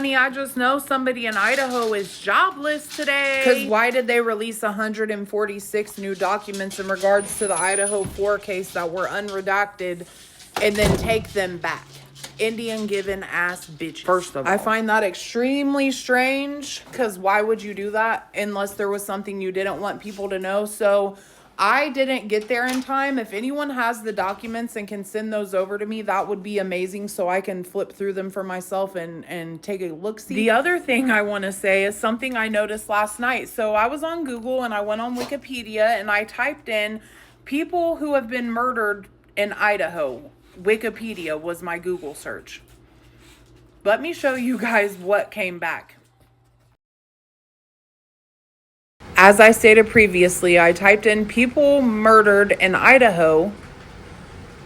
Honey, I just know somebody in Idaho is jobless today. Because why did they release 146 new documents in regards to the Idaho 4 case that were unredacted and then take them back? Indian given ass bitches. First of all, I find that extremely strange, because why would you do that unless there was something you didn't want people to know? So I didn't get there in time. If anyone has the documents and can send those over to me, that would be amazing, so I can flip through them for myself and take a look-see. The other thing I want to say is something I noticed last night. So I was on Google and I went on Wikipedia and I typed in people who have been murdered in Idaho. Wikipedia was my Google search. Let me show you guys what came back. As I stated previously, I typed in people murdered in Idaho,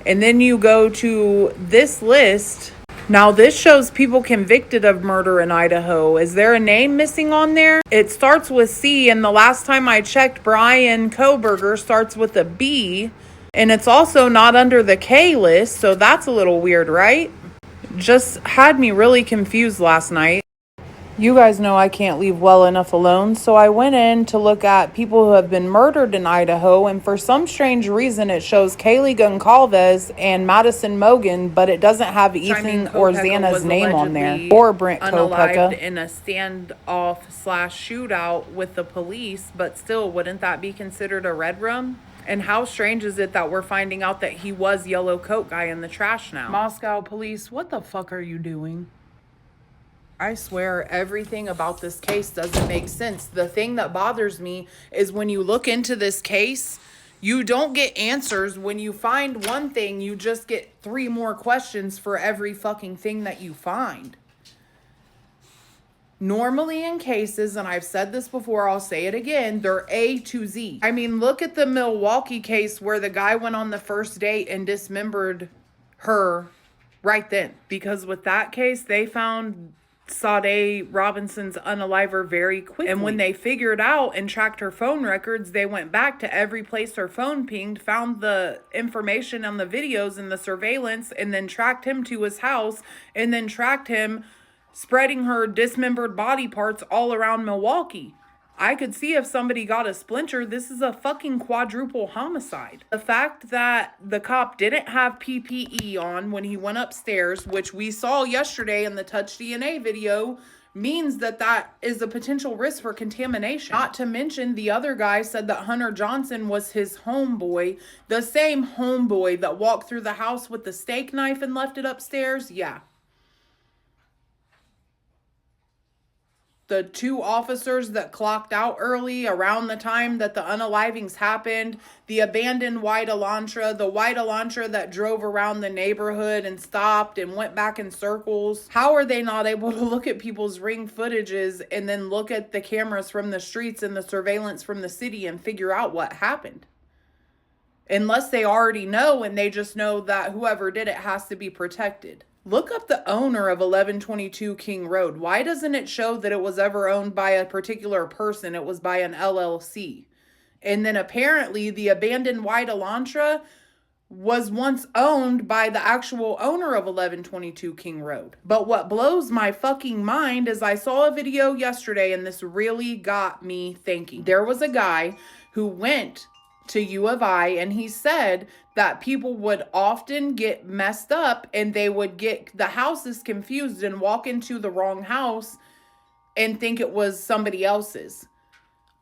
and then you go to this list. Now this shows people convicted of murder in Idaho. Is there a name missing on there? It starts with C, and the last time I checked, Brian Kohberger starts with a B, and it's also not under the K list, so that's a little weird, right? Just had me really confused last night. You guys know I can't leave well enough alone, so I went in to look at people who have been murdered in Idaho, and for some strange reason it shows Kaylee Goncalves and Madison Mogan, but it doesn't have Ethan or Xana's name on there, or Brent Kopeka. In a standoff/shootout with the police, but still, wouldn't that be considered a red room? And how strange is it that we're finding out that he was Yellow Coat Guy in the trash now? Moscow police, what the fuck are you doing? I swear everything about this case doesn't make sense. The thing that bothers me is when you look into this case, you don't get answers. When you find one thing, you just get 3 more questions for every fucking thing that you find. Normally in cases, and I've said this before, I'll say it again, they're A to Z. I mean, look at the Milwaukee case where the guy went on the first date and dismembered her right then. Because with that case, they found Sade Robinson's unaliver very quickly. And when they figured out and tracked her phone records, they went back to every place her phone pinged, found the information on the videos and the surveillance, and then tracked him to his house, and then tracked him spreading her dismembered body parts all around Milwaukee. I could see if somebody got a splinter. This is a fucking quadruple homicide. The fact that the cop didn't have PPE on when he went upstairs, which we saw yesterday in the Touch DNA video, means that that is a potential risk for contamination. Not to mention the other guy said that Hunter Johnson was his homeboy, the same homeboy that walked through the house with the steak knife and left it upstairs. Yeah. The 2 officers that clocked out early around the time that the unalivings happened, the abandoned white Elantra, the white Elantra that drove around the neighborhood and stopped and went back in circles. How are they not able to look at people's ring footages and then look at the cameras from the streets and the surveillance from the city and figure out what happened? Unless they already know and they just know that whoever did it has to be protected. Look up the owner of 1122 King Road. Why doesn't it show that it was ever owned by a particular person? It was by an LLC. And then apparently the abandoned white Elantra was once owned by the actual owner of 1122 King Road. But what blows my fucking mind is I saw a video yesterday and this really got me thinking. There was a guy who went to U of I, and he said that people would often get messed up and they would get the houses confused and walk into the wrong house and think it was somebody else's.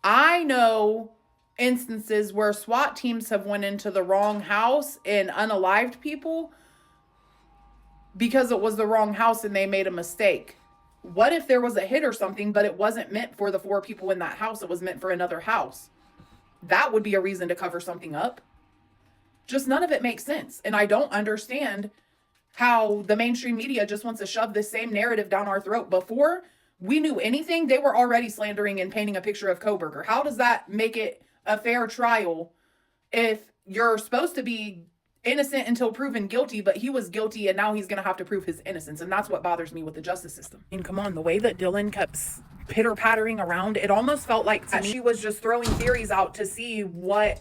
I know instances where SWAT teams have went into the wrong house and unalived people because it was the wrong house and they made a mistake. What if there was a hit or something, but it wasn't meant for the 4 people in that house, it was meant for another house? That would be a reason to cover something up. Just none of it makes sense. And I don't understand how the mainstream media just wants to shove this same narrative down our throat. Before we knew anything, they were already slandering and painting a picture of Kohberger. How does that make it a fair trial if you're supposed to be innocent until proven guilty, but he was guilty and now he's going to have to prove his innocence? And that's what bothers me with the justice system. And come on, the way that Dylan kept pitter-pattering around, it almost felt like she was just throwing theories out to see what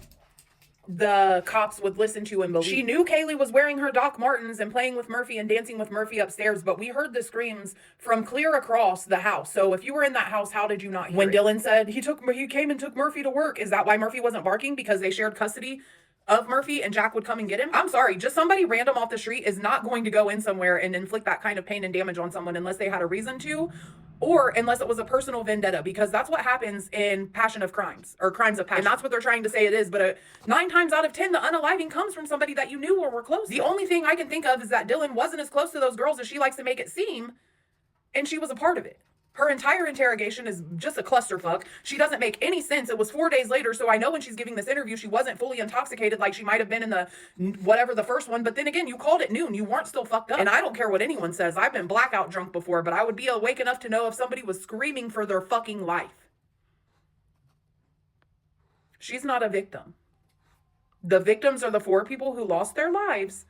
the cops would listen to and believe. She knew Kaylee was wearing her Doc Martens and playing with Murphy and dancing with Murphy upstairs, but we heard the screams from clear across the house. So if you were in that house, how did you not hear when it? Dylan said he came and took Murphy to work, is that why Murphy wasn't barking? Because they shared custody of Murphy and Jack would come and get him? I'm sorry, just somebody random off the street is not going to go in somewhere and inflict that kind of pain and damage on someone unless they had a reason to, or unless it was a personal vendetta, because that's what happens in passion of crimes, or crimes of passion. And that's what they're trying to say it is, but 9 times out of 10, the unaliving comes from somebody that you knew or were close to. The only thing I can think of is that Dylan wasn't as close to those girls as she likes to make it seem, and she was a part of it. Her entire interrogation is just a clusterfuck. She doesn't make any sense. It was 4 days later, so I know when she's giving this interview, she wasn't fully intoxicated like she might have been in the first one. But then again, you called it noon. You weren't still fucked up. And I don't care what anyone says. I've been blackout drunk before, but I would be awake enough to know if somebody was screaming for their fucking life. She's not a victim. The victims are the 4 people who lost their lives.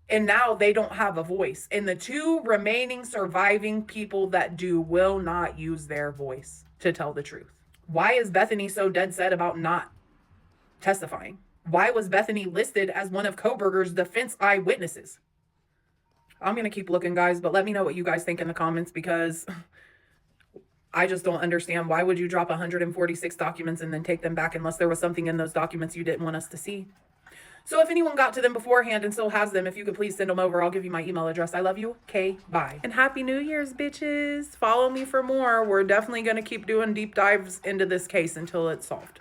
And now they don't have a voice. And the 2 remaining surviving people that do will not use their voice to tell the truth. Why is Bethany so dead set about not testifying? Why was Bethany listed as one of Kohberger's defense eyewitnesses? I'm going to keep looking, guys, but let me know what you guys think in the comments, because I just don't understand. Why would you drop 146 documents and then take them back unless there was something in those documents you didn't want us to see? So if anyone got to them beforehand and still has them, if you could please send them over. I'll give you my email address. I love you. Okay, bye. And Happy New Year's, bitches. Follow me for more. We're definitely going to keep doing deep dives into this case until it's solved.